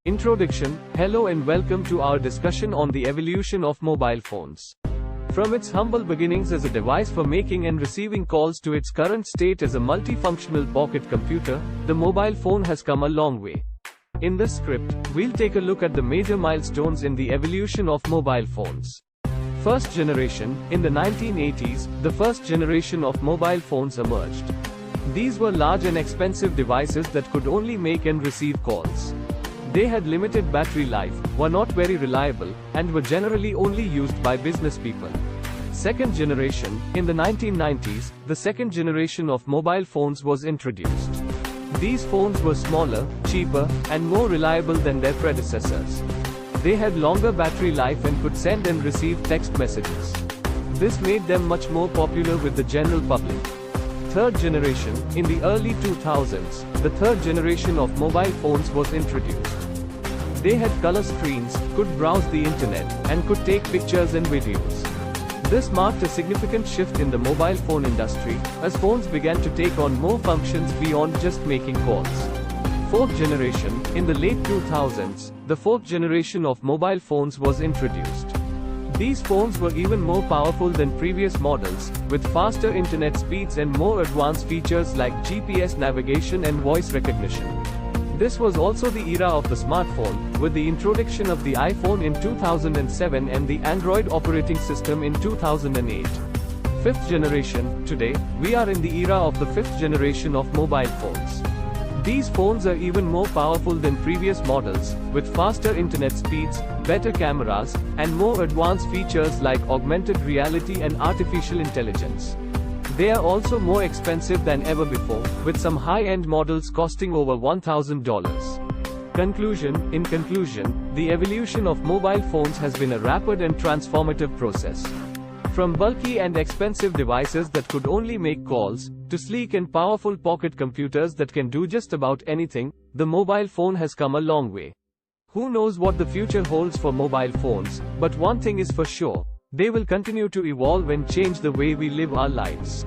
Introduction. Hello and welcome to our discussion on the evolution of mobile phones. From its humble beginnings as a device for making and receiving calls to its current state as a multifunctional pocket computer, the mobile phone has come a long way. In this script, we'll take a look at the major milestones in the evolution of mobile phones. First generation. In the 1980s, the first generation of mobile phones emerged. These were large and expensive devices that could only make and receive calls. They had limited battery life, were not very reliable, and were generally only used by business people. Second generation. In the 1990s, the second generation of mobile phones was introduced. These phones were smaller, cheaper, and more reliable than their predecessors. They had longer battery life and could send and receive text messages. This made them much more popular with the general public. Third generation. In the early 2000s, the third generation of mobile phones was introduced. They had color screens, could browse the internet, and could take pictures and videos. This marked a significant shift in the mobile phone industry, as phones began to take on more functions beyond just making calls. Fourth generation. In the late 2000s, the fourth generation of mobile phones was introduced. These phones were even more powerful than previous models, with faster internet speeds and more advanced features like GPS navigation and voice recognition. This was also the era of the smartphone, with the introduction of the iPhone in 2007 and the Android operating system in 2008. Fifth generation. Today, we are in the era of the fifth generation of mobile phones. These phones are even more powerful than previous models, with faster internet speeds, better cameras, and more advanced features like augmented reality and artificial intelligence. They are also more expensive than ever before, with some high-end models costing over $1,000. Conclusion. In conclusion, the evolution of mobile phones has been a rapid and transformative process. From bulky and expensive devices that could only make calls, to sleek and powerful pocket computers that can do just about anything, the mobile phone has come a long way. Who knows what the future holds for mobile phones, but one thing is for sure, they will continue to evolve and change the way we live our lives.